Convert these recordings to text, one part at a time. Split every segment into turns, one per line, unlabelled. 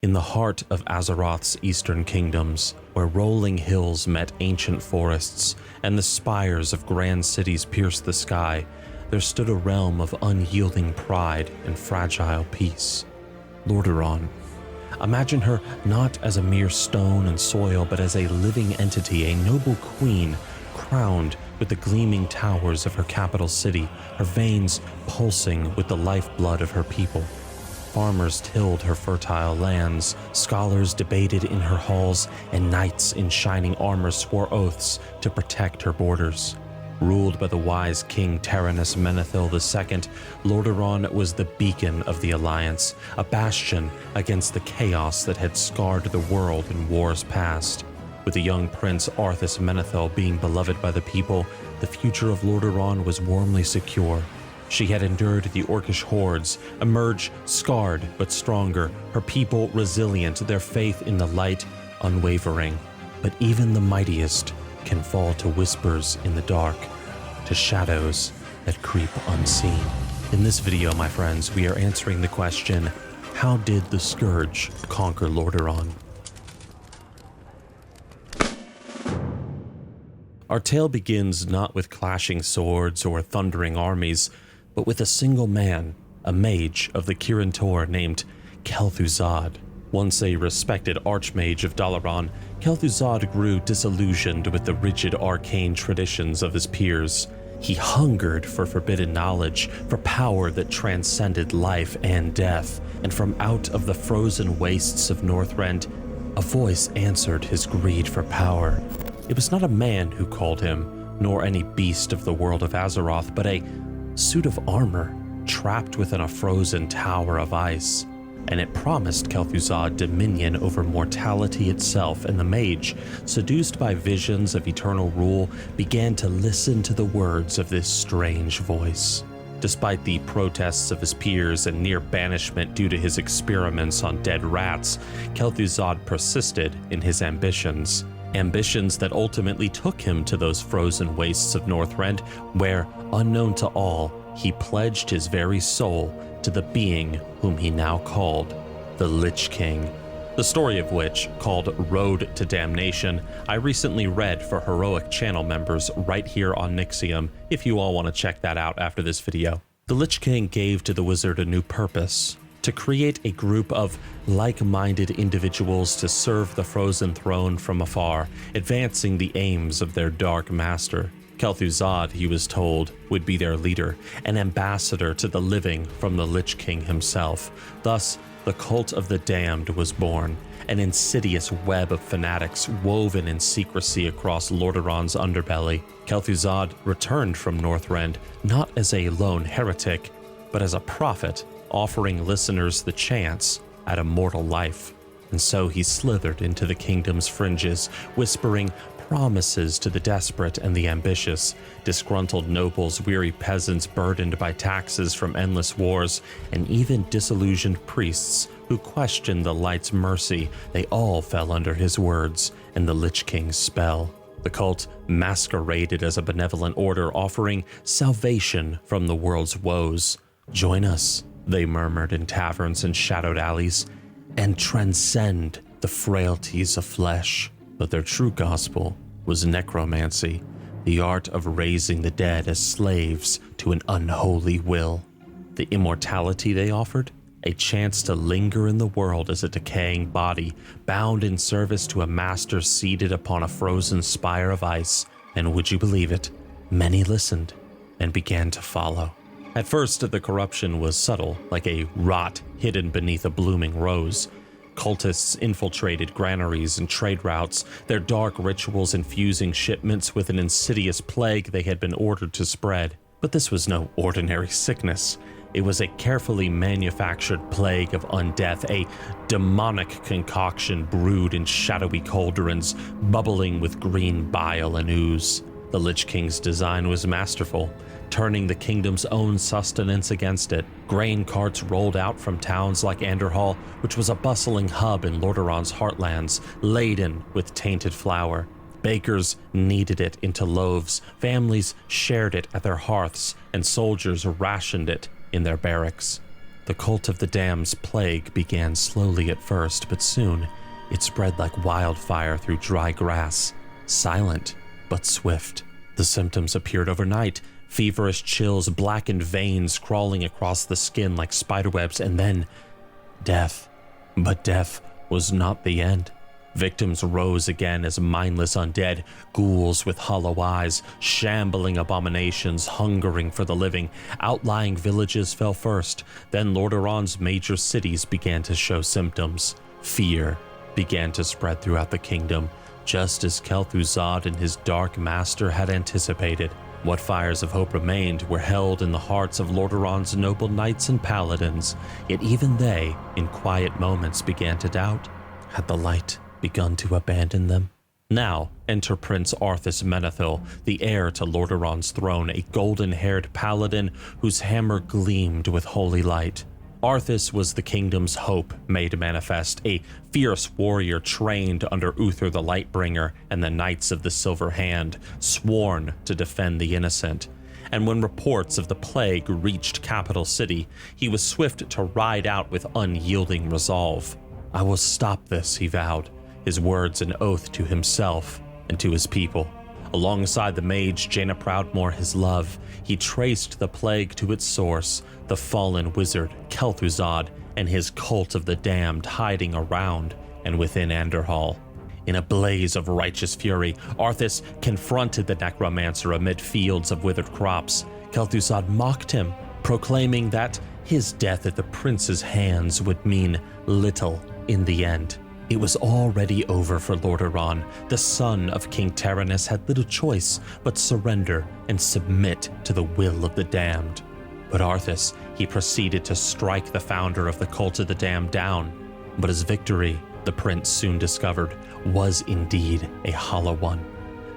In the heart of Azeroth's eastern kingdoms, where rolling hills met ancient forests and the spires of grand cities pierced the sky, there stood a realm of unyielding pride and fragile peace. Lordaeron. Imagine her not as a mere stone and soil, but as a living entity, a noble queen, crowned with the gleaming towers of her capital city, her veins pulsing with the lifeblood of her people. Farmers tilled her fertile lands, scholars debated in her halls, and knights in shining armor swore oaths to protect her borders. Ruled by the wise King Tyrannus Menethil II, Lordaeron was the beacon of the Alliance, a bastion against the chaos that had scarred the world in wars past. With the young prince Arthas Menethil being beloved by the people, the future of Lordaeron was warmly secure. She had endured the orcish hordes, emerged scarred but stronger, her people resilient, their faith in the light unwavering. But even the mightiest can fall to whispers in the dark, to shadows that creep unseen. In this video, my friends, we are answering the question, how did the Scourge conquer Lordaeron? Our tale begins not with clashing swords or thundering armies, but with a single man, a mage of the Kirin Tor named Kel'Thuzad. Once a respected archmage of Dalaran, Kel'Thuzad grew disillusioned with the rigid arcane traditions of his peers. He hungered for forbidden knowledge, for power that transcended life and death, and from out of the frozen wastes of Northrend, a voice answered his greed for power. It was not a man who called him, nor any beast of the world of Azeroth, but a suit of armor trapped within a frozen tower of ice. And it promised Kel'Thuzad dominion over mortality itself, and the mage, seduced by visions of eternal rule, began to listen to the words of this strange voice. Despite the protests of his peers and near banishment due to his experiments on dead rats, Kel'Thuzad persisted in his ambitions. Ambitions that ultimately took him to those frozen wastes of Northrend, where, unknown to all, he pledged his very soul to the being whom he now called the Lich King. The story of which, called Road to Damnation, I recently read for heroic channel members right here on Nixium, if you all want to check that out after this video. The Lich King gave to the wizard a new purpose: to create a group of like-minded individuals to serve the frozen throne from afar, advancing the aims of their dark master. Kel'Thuzad, he was told, would be their leader, an ambassador to the living from the Lich King himself. Thus, the Cult of the Damned was born, an insidious web of fanatics woven in secrecy across Lordaeron's underbelly. Kel'Thuzad returned from Northrend not as a lone heretic, but as a prophet, offering listeners the chance at immortal life. And so he slithered into the kingdom's fringes, whispering promises to the desperate and the ambitious, disgruntled nobles, weary peasants burdened by taxes from endless wars, and even disillusioned priests who questioned the light's mercy. They all fell under his words and the Lich King's spell. The cult masqueraded as a benevolent order, offering salvation from the world's woes. "Join us," they murmured in taverns and shadowed alleys, "and transcend the frailties of flesh." But their true gospel was necromancy, the art of raising the dead as slaves to an unholy will. The immortality they offered? A chance to linger in the world as a decaying body, bound in service to a master seated upon a frozen spire of ice. And would you believe it? Many listened and began to follow. At first, the corruption was subtle, like a rot hidden beneath a blooming rose. Cultists infiltrated granaries and trade routes, their dark rituals infusing shipments with an insidious plague they had been ordered to spread. But this was no ordinary sickness. It was a carefully manufactured plague of undeath, a demonic concoction brewed in shadowy cauldrons, bubbling with green bile and ooze. The Lich King's design was masterful, turning the kingdom's own sustenance against it. Grain carts rolled out from towns like Anderhall, which was a bustling hub in Lordaeron's heartlands, laden with tainted flour. Bakers kneaded it into loaves, families shared it at their hearths, and soldiers rationed it in their barracks. The cult of the Damned's plague began slowly at first, but soon it spread like wildfire through dry grass, silent but swift. The symptoms appeared overnight, feverish chills, blackened veins crawling across the skin like spiderwebs, and then death. But death was not the end. Victims rose again as mindless undead, ghouls with hollow eyes, shambling abominations hungering for the living. Outlying villages fell first, then Lordaeron's major cities began to show symptoms. Fear began to spread throughout the kingdom, just as Kel'Thuzad and his dark master had anticipated. What fires of hope remained were held in the hearts of Lordaeron's noble knights and paladins, yet even they, in quiet moments, began to doubt. Had the light begun to abandon them? Now enter Prince Arthas Menethil, the heir to Lordaeron's throne, a golden-haired paladin whose hammer gleamed with holy light. Arthas was the kingdom's hope made manifest, a fierce warrior trained under Uther the Lightbringer and the Knights of the Silver Hand, sworn to defend the innocent. And when reports of the plague reached Capital City, he was swift to ride out with unyielding resolve. "I will stop this," he vowed, his words an oath to himself and to his people. Alongside the mage Jaina Proudmoore, his love, he traced the plague to its source, the fallen wizard Kel'Thuzad and his cult of the damned hiding around and within Anderhall. In a blaze of righteous fury, Arthas confronted the necromancer amid fields of withered crops. Kel'Thuzad mocked him, proclaiming that his death at the prince's hands would mean little in the end. It was already over for Lordaeron. The son of King Terenas had little choice but surrender and submit to the will of the damned. But Arthas, he proceeded to strike the founder of the cult of the damned down. But his victory, the prince soon discovered, was indeed a hollow one.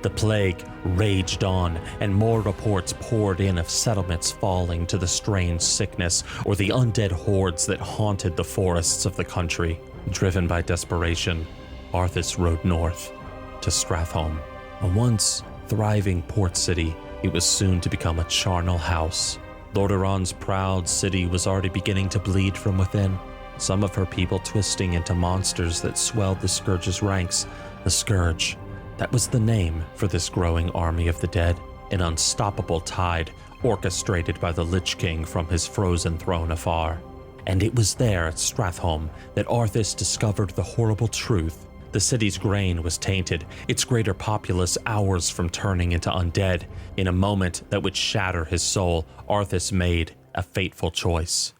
The plague raged on, and more reports poured in of settlements falling to the strange sickness or the undead hordes that haunted the forests of the country. Driven by desperation, Arthas rode north to Stratholme. A once thriving port city, it was soon to become a charnel house. Lordaeron's proud city was already beginning to bleed from within, some of her people twisting into monsters that swelled the Scourge's ranks. The Scourge, that was the name for this growing army of the dead, an unstoppable tide orchestrated by the Lich King from his frozen throne afar. And it was there at Stratholme that Arthas discovered the horrible truth. The city's grain was tainted, its greater populace hours from turning into undead. In a moment that would shatter his soul, Arthas made a fateful choice.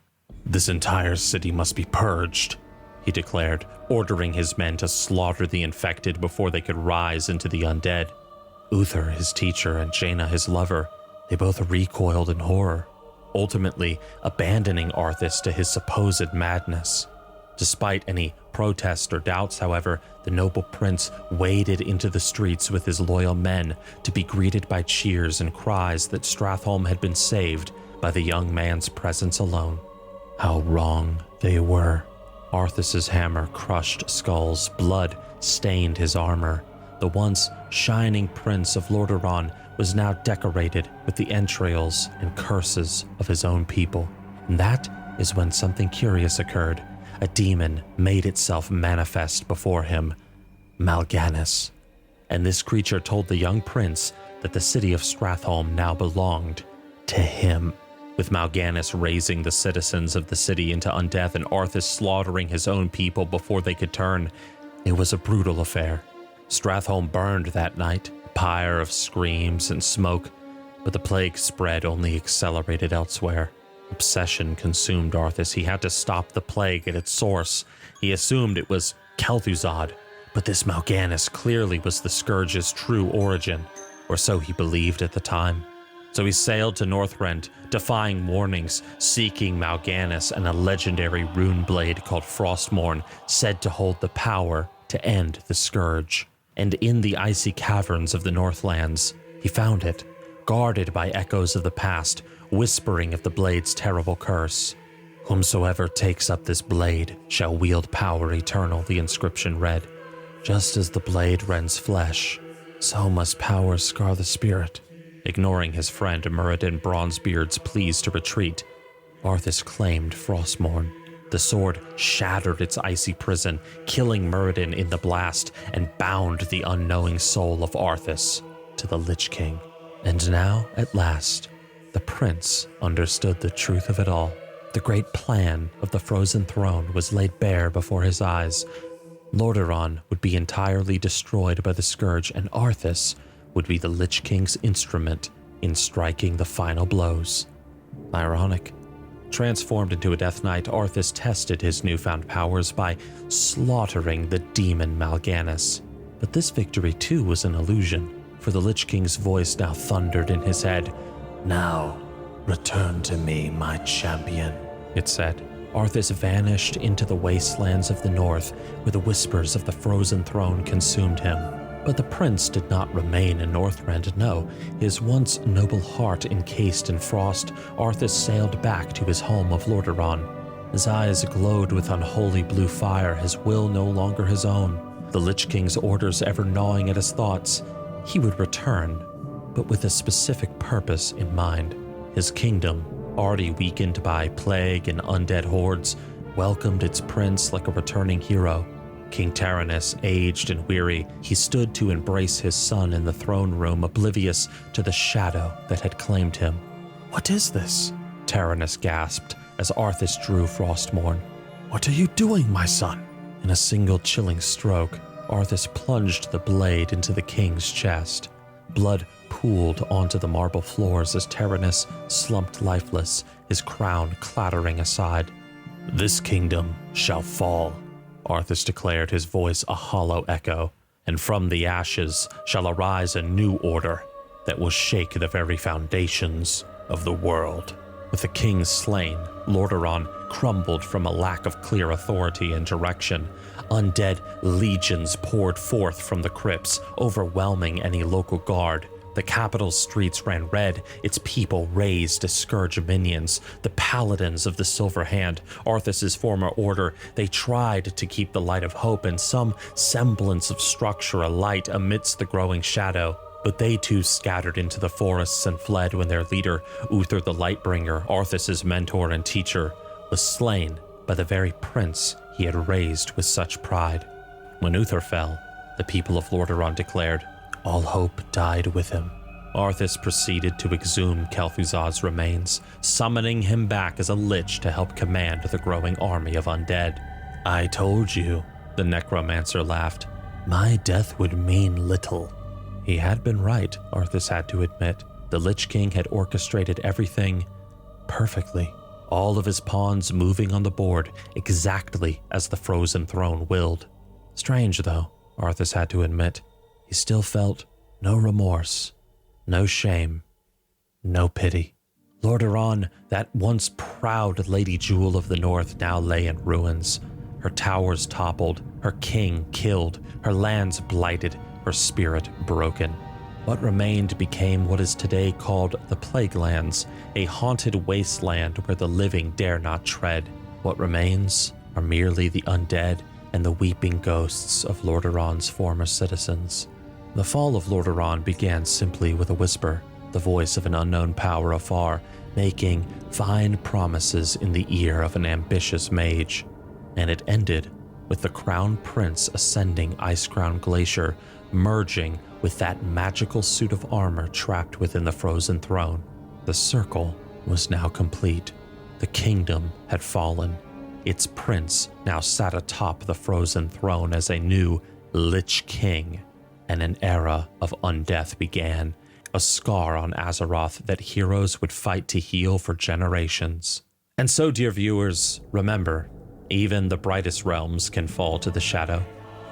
"This entire city must be purged," he declared, ordering his men to slaughter the infected before they could rise into the undead. Uther, his teacher, and Jaina, his lover, they both recoiled in horror, ultimately abandoning Arthas to his supposed madness. Despite any protest or doubts, however, the noble prince waded into the streets with his loyal men to be greeted by cheers and cries that Stratholme had been saved by the young man's presence alone. How wrong they were. Arthas's hammer crushed skulls, blood stained his armor. The once shining prince of Lordaeron was now decorated with the entrails and curses of his own people. And that is when something curious occurred. A demon made itself manifest before him, Mal'Ganis. And this creature told the young prince that the city of Stratholme now belonged to him. With Mal'Ganis raising the citizens of the city into undeath and Arthas slaughtering his own people before they could turn, it was a brutal affair. Stratholme burned that night, a pyre of screams and smoke, but the plague spread only accelerated elsewhere. Obsession consumed Arthas. He had to stop the plague at its source. He assumed it was Kel'Thuzad, but this Mal'Ganis clearly was the Scourge's true origin, or so he believed at the time. So he sailed to Northrend, defying warnings, seeking Mal'Ganis and a legendary rune blade called Frostmourne, said to hold the power to end the Scourge. And in the icy caverns of the Northlands, he found it, guarded by echoes of the past, whispering of the blade's terrible curse. "Whomsoever takes up this blade shall wield power eternal," the inscription read. "Just as the blade rends flesh, so must power scar the spirit." Ignoring his friend Muradin Bronzebeard's pleas to retreat, Arthas claimed Frostmourne. The sword shattered its icy prison, killing Muradin in the blast, and bound the unknowing soul of Arthas to the Lich King. And now, at last, the prince understood the truth of it all. The great plan of the Frozen Throne was laid bare before his eyes. Lordaeron would be entirely destroyed by the Scourge, and Arthas would be the Lich King's instrument in striking the final blows. Ironic. Transformed into a Death Knight, Arthas tested his newfound powers by slaughtering the demon Mal'Ganis. But this victory too was an illusion, for the Lich King's voice now thundered in his head. "Now, return to me, my champion," it said. Arthas vanished into the wastelands of the north, where the whispers of the Frozen Throne consumed him. But the prince did not remain in Northrend, no. His once noble heart encased in frost, Arthas sailed back to his home of Lordaeron. His eyes glowed with unholy blue fire, his will no longer his own. The Lich King's orders ever gnawing at his thoughts. He would return, but with a specific purpose in mind. His kingdom, already weakened by plague and undead hordes, welcomed its prince like a returning hero. King Taranis, aged and weary, he stood to embrace his son in the throne room, oblivious to the shadow that had claimed him. "What is this?" Taranis gasped as Arthas drew Frostmourne. "What are you doing, my son?" In a single chilling stroke, Arthas plunged the blade into the king's chest. Blood pooled onto the marble floors as Taranis slumped lifeless, his crown clattering aside. "This kingdom shall fall," Arthas declared, his voice a hollow echo, "and from the ashes shall arise a new order that will shake the very foundations of the world." With the king slain, Lordaeron crumbled from a lack of clear authority and direction. Undead legions poured forth from the crypts, overwhelming any local guard. The capital's streets ran red, its people raised as Scourge minions, the paladins of the Silver Hand, Arthas's former order. They tried to keep the light of hope and some semblance of structure alight amidst the growing shadow, but they too scattered into the forests and fled when their leader, Uther the Lightbringer, Arthas's mentor and teacher, was slain by the very prince he had raised with such pride. When Uther fell, the people of Lordaeron declared, all hope died with him. Arthas proceeded to exhume Kel'Thuzad's remains, summoning him back as a lich to help command the growing army of undead. "I told you," the necromancer laughed. "My death would mean little." He had been right, Arthas had to admit. The Lich King had orchestrated everything perfectly. All of his pawns moving on the board exactly as the Frozen Throne willed. Strange, though, Arthas had to admit. He still felt no remorse, no shame, no pity. Lordaeron, that once proud Lady Jewel of the North, now lay in ruins. Her towers toppled, her king killed, her lands blighted, her spirit broken. What remained became what is today called the Plague Lands, a haunted wasteland where the living dare not tread. What remains are merely the undead and the weeping ghosts of Lordaeron's former citizens. The fall of Lordaeron began simply with a whisper, the voice of an unknown power afar, making fine promises in the ear of an ambitious mage. And it ended with the Crown Prince ascending Icecrown Glacier, merging with that magical suit of armor trapped within the Frozen Throne. The circle was now complete. The kingdom had fallen. Its prince now sat atop the Frozen Throne as a new Lich King. And an era of undeath began, a scar on Azeroth that heroes would fight to heal for generations. And so, dear viewers, remember, even the brightest realms can fall to the shadow.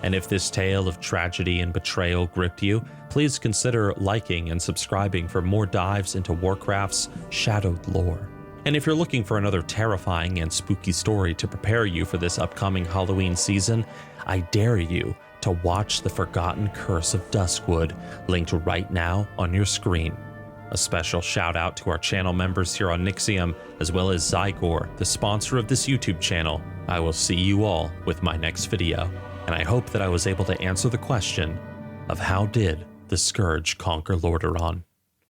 And if this tale of tragedy and betrayal gripped you, please consider liking and subscribing for more dives into Warcraft's shadowed lore. And if you're looking for another terrifying and spooky story to prepare you for this upcoming Halloween season, I dare you to watch The Forgotten Curse of Duskwood, linked right now on your screen. A special shout out to our channel members here on Nixium, as well as Zygor, the sponsor of this YouTube channel. I will see you all with my next video, and I hope that I was able to answer the question of how did the Scourge conquer Lordaeron?